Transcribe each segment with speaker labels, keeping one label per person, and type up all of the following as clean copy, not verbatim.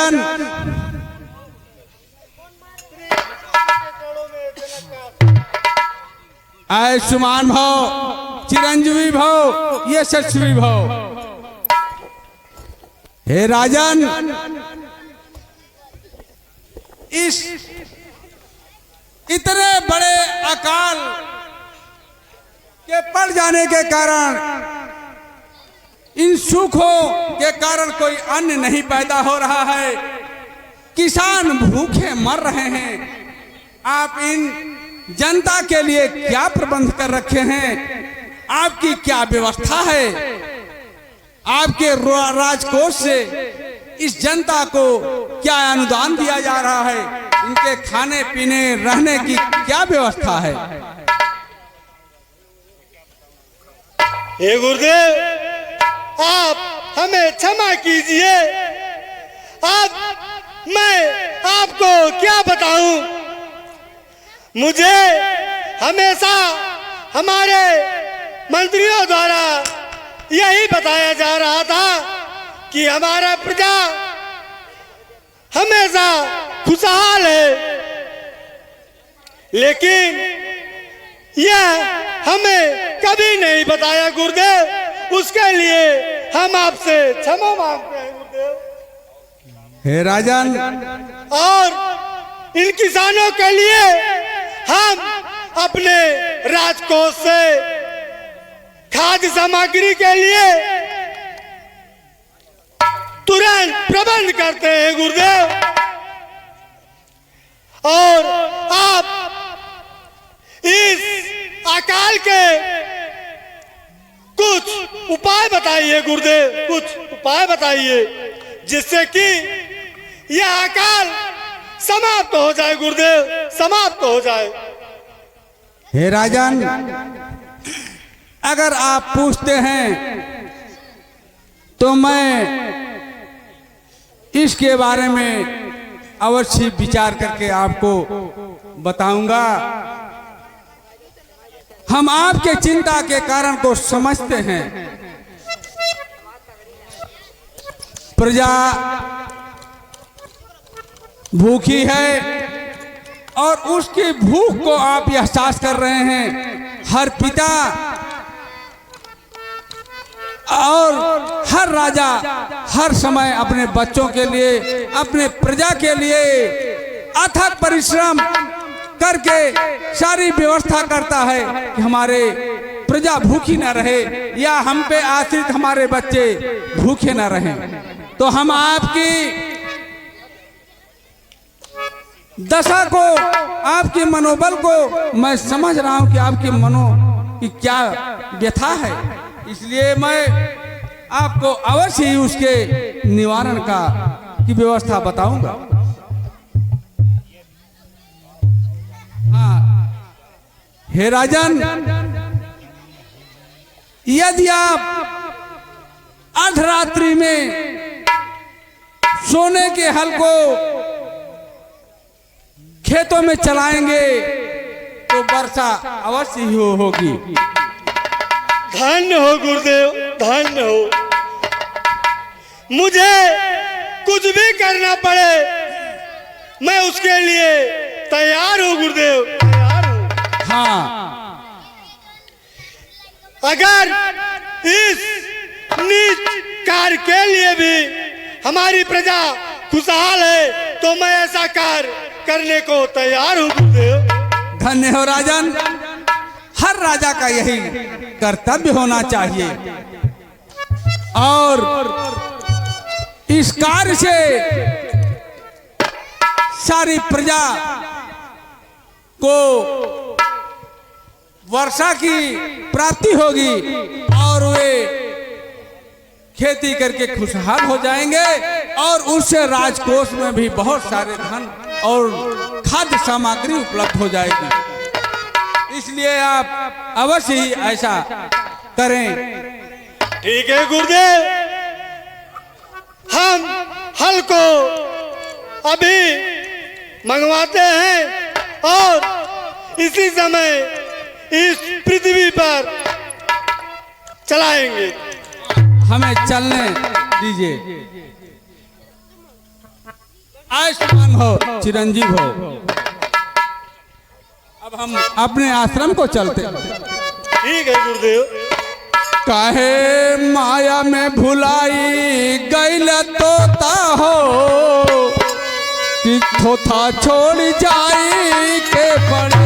Speaker 1: राजन, आयुष्मान भव, चिरंजीवी भव, यशस्वी भव। हे राजन, इस इतने बड़े अकाल के पड़ जाने के कारण, इन सूखों के कारण कोई अन्न नहीं पैदा हो रहा है, किसान भूखे मर रहे हैं। आप इन जनता के लिए क्या प्रबंध कर रखे हैं? आपकी क्या व्यवस्था है? आपके राजकोष से इस जनता को क्या अनुदान दिया जा रहा है? इनके खाने पीने रहने की क्या व्यवस्था है?
Speaker 2: हे गुरुदेव, आप हमें क्षमा कीजिए। अब मैं आपको क्या बताऊं? मुझे हमेशा हमारे मंत्रियों द्वारा यही बताया जा रहा था कि हमारा प्रजा हमेशा खुशहाल है, लेकिन यह हमें कभी नहीं बताया गुरुदेव। उसके लिए हम आपसे क्षमा मांगते हैं गुरुदेव।
Speaker 1: हे राजन,
Speaker 2: और इन किसानों के लिए हम अपने राजकोष से खाद्य सामग्री के लिए तुरंत प्रबंध करते हैं गुरुदेव। और आप इस अकाल के कुछ उपाय बताइए गुरुदेव, कुछ उपाय बताइए जिससे कि यह अकाल समाप्त हो जाए गुरुदेव, समाप्त हो जाए।
Speaker 1: हे राजन, अगर आप पूछते हैं तो मैं इसके बारे में अवश्य विचार करके आपको बताऊंगा। हम आपके चिंता के कारण को समझते हैं। प्रजा भूखी है और उसकी भूख को आप एहसास कर रहे हैं। हर पिता और हर राजा हर समय अपने बच्चों के लिए, अपने प्रजा के लिए अथक परिश्रम करके सारी व्यवस्था करता है कि हमारे प्रजा भूखी न रहे या हम पे आश्रित हमारे बच्चे भूखे न रहें। तो हम आपकी दशा को, आपके मनोबल को मैं समझ रहा हूं कि आपके मनो की क्या व्यथा है, इसलिए मैं आपको अवश्य ही उसके निवारण की व्यवस्था बताऊंगा। हे राजन, यदि आप अर्धरात्रि में सोने के हल को खेतों में चलाएंगे तो वर्षा अवश्य ही होगी।
Speaker 2: धन्य हो गुरुदेव, धन्य हो। मुझे कुछ भी करना पड़े मैं उसके लिए तैयार हूँ गुरुदेव, तैयार हूँ।
Speaker 1: हाँ,
Speaker 2: अगर इस नीच कार्य के लिए भी हमारी प्रजा खुशहाल है तो मैं ऐसा कार्य करने को तैयार हूँ गुरुदेव।
Speaker 1: धन्य हो राजन, हर राजा का यही कर्तव्य होना चाहिए। और इस कार्य से सारी प्रजा को वर्षा की प्राप्ति होगी और वे खेती करके खुशहाल हो जाएंगे और उससे राजकोष में भी बहुत सारे धन और खाद्य सामग्री उपलब्ध हो जाएगी। इसलिए आप अवश्य ही ऐसा करें।
Speaker 2: ठीक है गुरुदेव, हम हल को अभी मंगवाते हैं और इसी समय इस पृथ्वी पर चलाएंगे।
Speaker 1: हमें चलने दीजिए। आयुष्मान हो, चिरंजीव हो। अब हम अपने आश्रम को चलते।
Speaker 2: ठीक है गुरुदेव।
Speaker 1: काहे माया में भुलाई गैल तोता हो, कि थोथा छोड़ जाई के पड़े।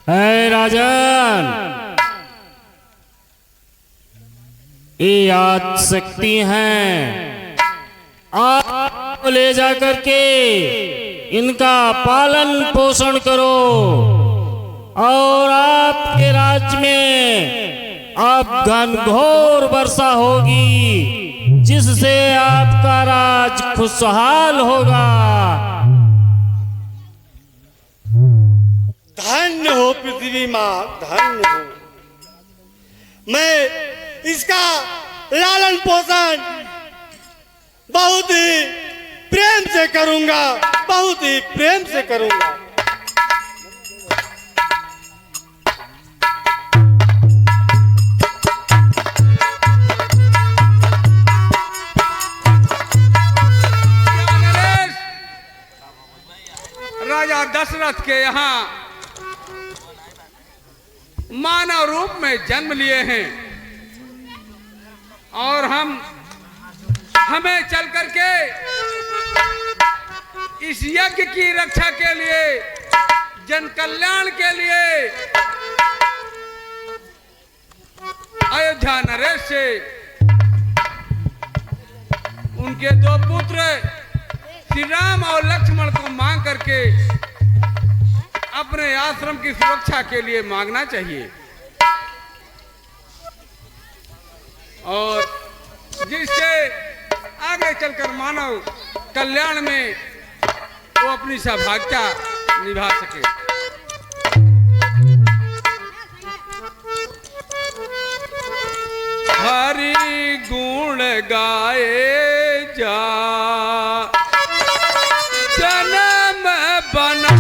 Speaker 3: है राजन, ये याद शक्ति हैं, आप ले जा करके इनका पालन पोषण करो और आपके राज्य में अब घनघोर वर्षा होगी, जिससे आपका राज खुशहाल होगा।
Speaker 2: धन्य हो पृथ्वी माँ, धन्य हो। मैं इसका लालन पोषण बहुत ही प्रेम से करूंगा, बहुत ही प्रेम से करूंगा।
Speaker 1: राजा दशरथ के यहाँ मानव रूप में जन्म लिए हैं और हमें चल करके इस यज्ञ की रक्षा के लिए, जन कल्याण के लिए अयोध्या नरेश से उनके दो पुत्र श्री राम और लक्ष्मण को मांग करके अपने आश्रम की सुरक्षा के लिए मांगना चाहिए और जिससे आगे चलकर मानव कल्याण में वो अपनी सहभागिता निभा सके। हरि गुण गाए जा, जन्म बना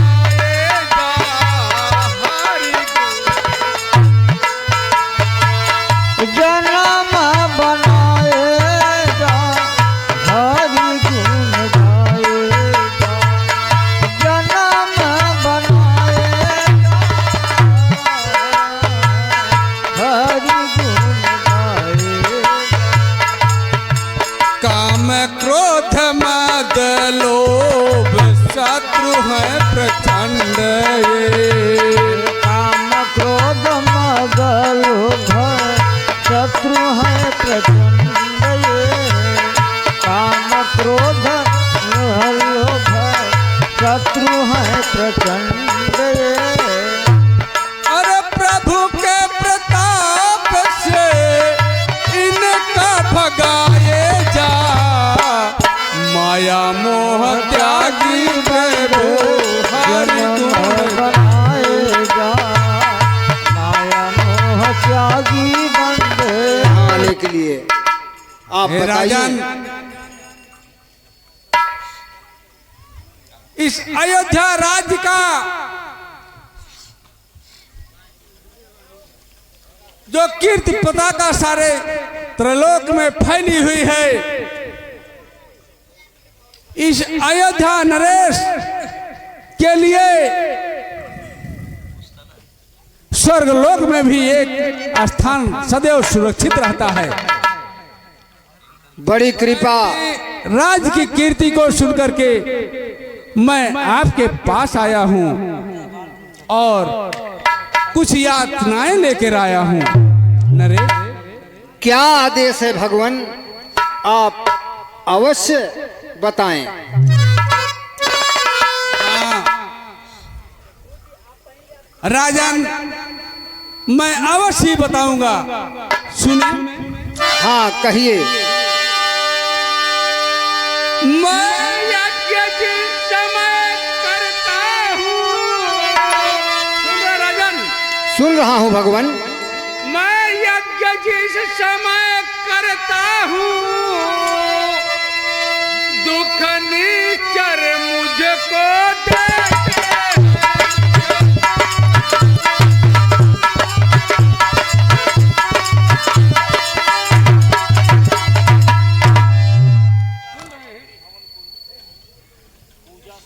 Speaker 1: क्रोध मद लोभ शत्रु है प्रचंड,
Speaker 4: काम क्रोध मद लोभ शत्रु है प्रचंड, काम क्रोध लोभ शत्रु है प्रचंड।
Speaker 1: मोह त्यागी प्रभु हरि गुण
Speaker 4: बनाएगा, माया मोह त्यागी बंदे।
Speaker 5: आने के लिए आप
Speaker 1: हे
Speaker 5: बताइए।
Speaker 1: राजन, इस अयोध्या राज्य का जो कीर्ति पताका सारे त्रिलोक में फैली हुई है, इस अयोध्या नरेश के लिए स्वर्गलोक में भी एक स्थान सदैव सुरक्षित रहता है।
Speaker 5: बड़ी कृपा।
Speaker 1: राज्य की कीर्ति को सुनकर के मैं आपके पास आया हूं और कुछ यातनाएं लेकर आया हूं। नरेश,
Speaker 5: क्या आदेश है भगवान, आप अवश्य बताएं।
Speaker 1: राजन, मैं अवश्य ही बताऊंगा, सुने।
Speaker 5: हाँ कहिए।
Speaker 1: मैं यज्ञ जिस समय करता हूँ, सुनो राजन,
Speaker 5: सुन रहा हूँ भगवान।
Speaker 1: मैं यज्ञ जिस समय करता हूँ, दुख निचर मुझको देते।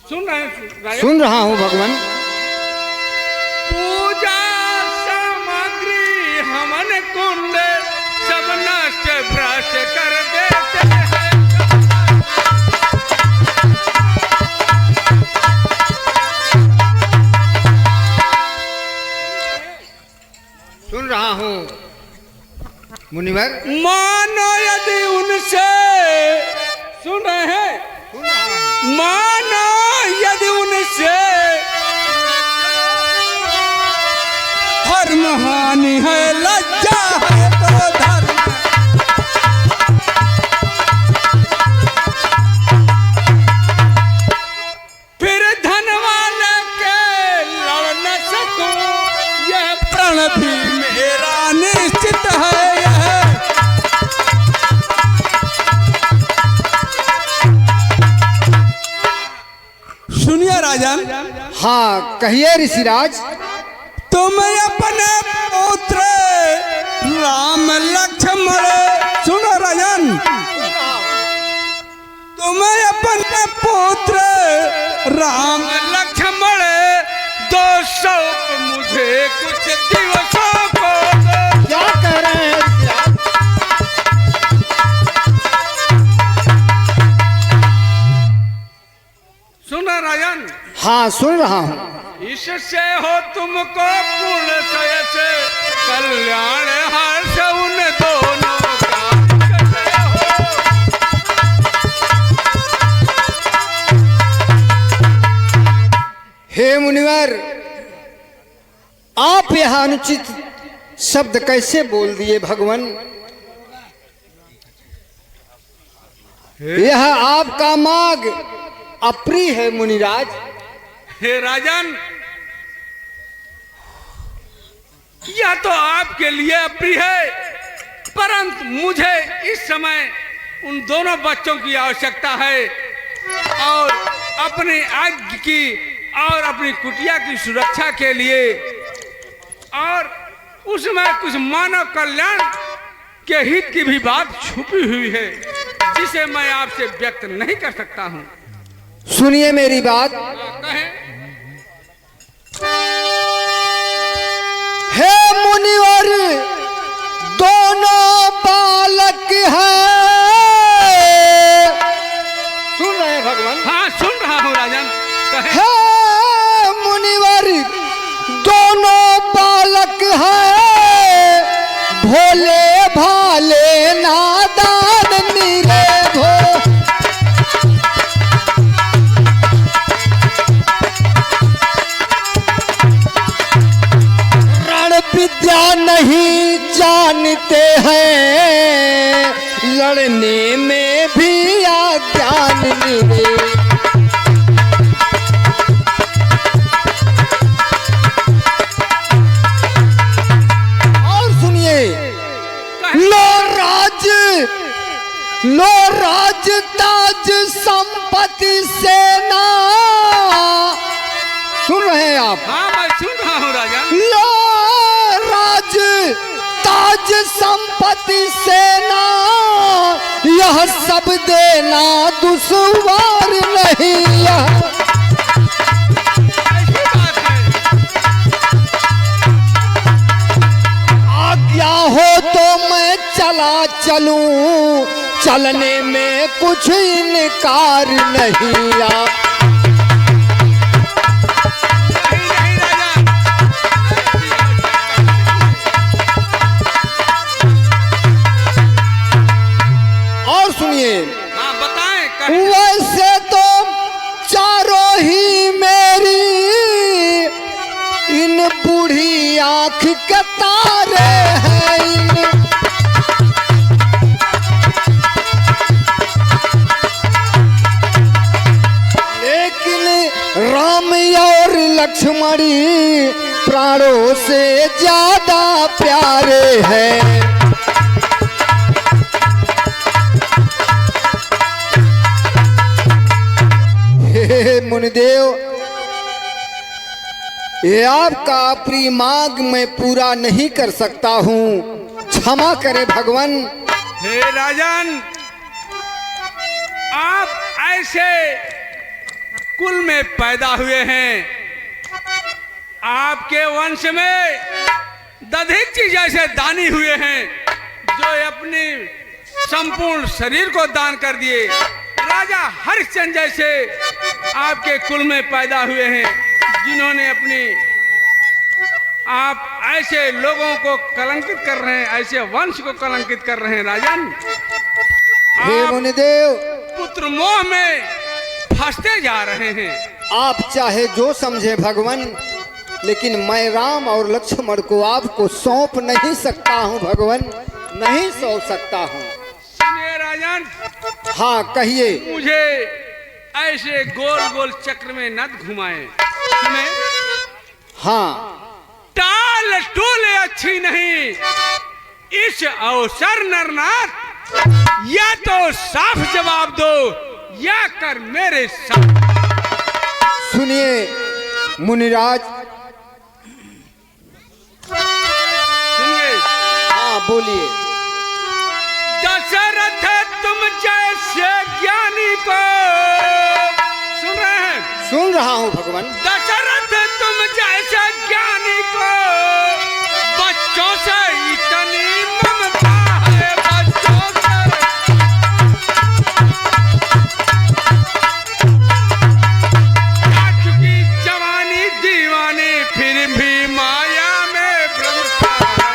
Speaker 1: सुन रहे हैं?
Speaker 5: सुन रहा हूँ भगवान।
Speaker 1: पूजा सामग्री हमन कुंड सब नष्ट भ्रष्ट कर देते हैं।
Speaker 5: सुन रहा हूँ मुनिवर।
Speaker 1: मानो यदि उनसे, सुन रहे हैं, मानो यदि उनसे धर्म हानि है, लज्जा है तो धर्म। फिर धन वाले के लड़ न सकूं, यह प्रण भी मेरा निश्चित है। यह सुनिए राजन,
Speaker 5: हाँ कहिए ऋषिराज।
Speaker 1: तुम अपने पुत्र राम लक्ष्मण, सुनो राजन, तुम अपने पुत्र राम लक्ष्मण 200 मुझे कुछ दिवसों को दो।
Speaker 5: क्या कह रहे हैं ऋषिराज?
Speaker 1: सुनो राजन,
Speaker 5: हाँ सुन रहा हूँ।
Speaker 1: इससे हो तुमको कुल से कल्याण, हर्ष उन दोनों का इससे हो।
Speaker 5: हे मुनिवर, आप यह अनुचित शब्द कैसे बोल दिए भगवान? यह आपका मार्ग अप्रिय है मुनिराज।
Speaker 1: हे राजन, यह तो आपके लिए अप्रिय है, परंतु मुझे इस समय उन दोनों बच्चों की आवश्यकता है और अपने आज्ञा की और अपनी कुटिया की सुरक्षा के लिए, और उसमें कुछ मानव कल्याण के हित की भी बात छुपी हुई है, जिसे मैं आपसे व्यक्त नहीं कर सकता हूं।
Speaker 5: सुनिए मेरी बात।
Speaker 1: कहें।
Speaker 5: हे मुनिवर, दोनों बालक हैं। सुन रहे हैं भगवान?
Speaker 1: हाँ सुन रहा हूँ राजन, कहें।
Speaker 5: हे मुनिवर, दोनों बालक हैं, भोले भाले नादान निरेधो। विद्या नहीं जानते हैं, लड़ने में भी अज्ञान निरे। यह सब देना दुश्वार नहीं, यह
Speaker 1: ऐसी बात है।
Speaker 5: आज्ञा हो तो मैं चला चलूं, चलने में कुछ इनकार नहीं। आप
Speaker 1: नहीं राजा,
Speaker 5: और सुनिए,
Speaker 1: हाँ बताएं, कहें।
Speaker 5: वैसे तो चारों ही मेरी इन बूढ़ी आंख के तारे हैं, लेकिन राम और लक्ष्मणी प्राणों से ज्यादा प्यारे हैं। हे मुनिदेव, ये आपका प्रिय मांग मैं पूरा नहीं कर सकता हूँ, क्षमा करे भगवान।
Speaker 1: हे राजन, आप ऐसे कुल में पैदा हुए हैं, आपके वंश में दधिची जैसे दानी हुए हैं, जो अपनी संपूर्ण शरीर को दान कर दिए। राजा हरिश्चंद्र जैसे आपके कुल में पैदा हुए हैं, जिन्होंने अपनी, आप ऐसे लोगों को कलंकित कर रहे हैं, ऐसे वंश को कलंकित कर रहे हैं राजन।
Speaker 5: हे
Speaker 1: आप
Speaker 5: मुनिदेव,
Speaker 1: पुत्र मोह में फंसते जा रहे हैं।
Speaker 5: आप चाहे जो समझे भगवान, लेकिन मैं राम और लक्ष्मण को आपको सौंप नहीं सकता हूँ भगवान, नहीं सौंप सकता हूँ।
Speaker 1: सुनिए राजन,
Speaker 5: हाँ कहिए।
Speaker 1: मुझे ऐसे गोल गोल चक्र में न घुमाएं। सुने,
Speaker 5: हाँ
Speaker 1: टाल टोले अच्छी नहीं, इस अवसर नरनाथ, या तो साफ जवाब दो या कर मेरे साथ।
Speaker 5: सुनिए मुनिराज,
Speaker 1: सुनिए,
Speaker 5: हाँ बोलिए।
Speaker 1: दशरथ तुम जैसे ज्ञानी को, सुन रहे हैं?
Speaker 5: सुन रहा हूँ भगवान।
Speaker 1: दशरथ तुम जैसे ज्ञानी को बच्चों से इतनी ममता है, बच्चों से। आ चुकी जवानी दीवानी, फिर भी माया में भ्रमता है।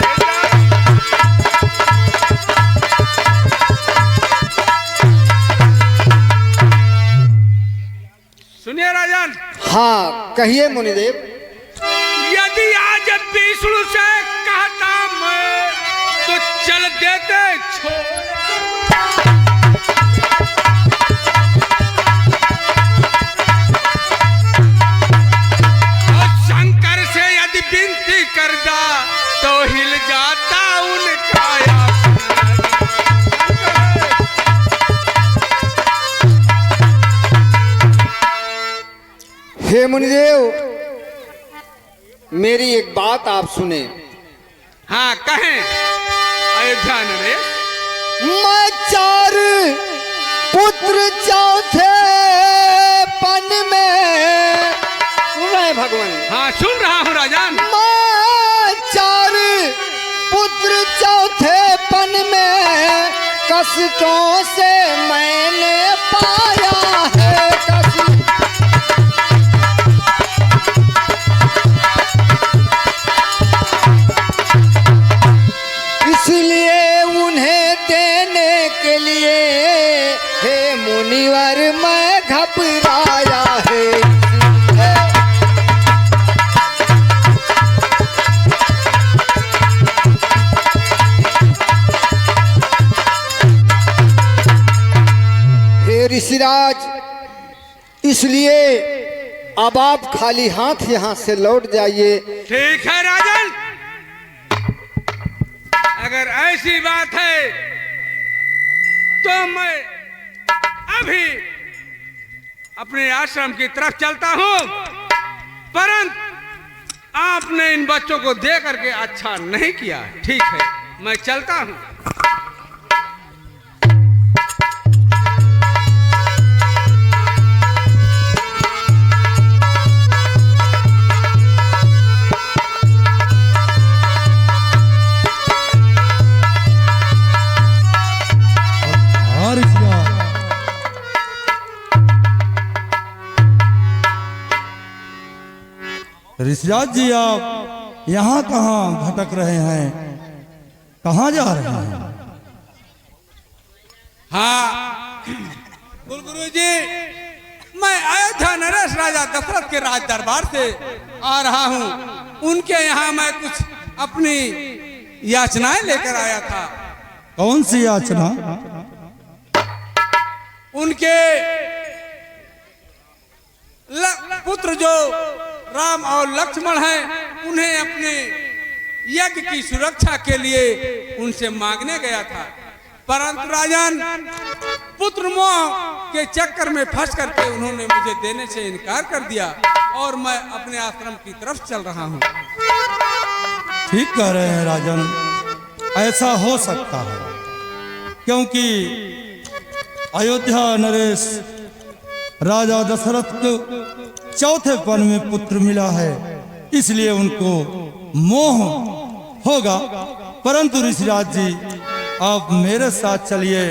Speaker 1: सुनिए राजन,
Speaker 5: हाँ कहिए मुनिदेव।
Speaker 1: यदि आज विष्णु से कहता मैं, तो चल देते और शंकर से यदि विनती करता, तो हिल जाता उनका
Speaker 5: हे मुनिदेव, मेरी एक बात आप सुने।
Speaker 1: हाँ कहें अयोध्या नरेश।
Speaker 5: मैं चार पुत्र चौथे पन में, सुन रहे हैं भगवान?
Speaker 1: हाँ सुन रहा हूँ राजन।
Speaker 5: मैं चार पुत्र चौथे पन में, कष्टों से मैंने पाया है कष्ट। इसलिए उन्हें देने के लिए हे मुनिवर मैं घबराया है। हे ऋषिराज, इसलिए अब आप खाली हाथ यहाँ से लौट जाइए।
Speaker 1: ठीक है राजन, अगर ऐसी बात है तो मैं अभी अपने आश्रम की तरफ चलता हूं, परंतु आपने इन बच्चों को दे करके अच्छा नहीं किया। ठीक है, मैं चलता हूं।
Speaker 6: ऋषिराज जी, आप यहाँ कहाँ भटक रहे हैं, कहाँ जा रहे हैं?
Speaker 1: हाँ कुलगुरु जी, मैं अयोध्या नरेश राजा दशरथ के राज दरबार से आ रहा हूँ। उनके यहाँ मैं कुछ अपनी याचनाएं लेकर आया था।
Speaker 6: कौन सी याचना?
Speaker 1: उनके पुत्र जो राम और लक्ष्मण हैं, उन्हें अपने यज्ञ की सुरक्षा के लिए उनसे मांगने गया था, परंतु राजन पुत्र मोह के चक्कर में फंस करके उन्होंने मुझे देने से इनकार कर दिया और मैं अपने आश्रम की तरफ चल रहा हूँ।
Speaker 6: ठीक कह रहे हैं राजन, ऐसा हो सकता है, क्योंकि अयोध्या नरेश राजा दशरथ को चौथे पन में पुत्र मिला है, इसलिए उनको मोह होगा। परंतु ऋषिराज जी, आप मेरे साथ चलिए,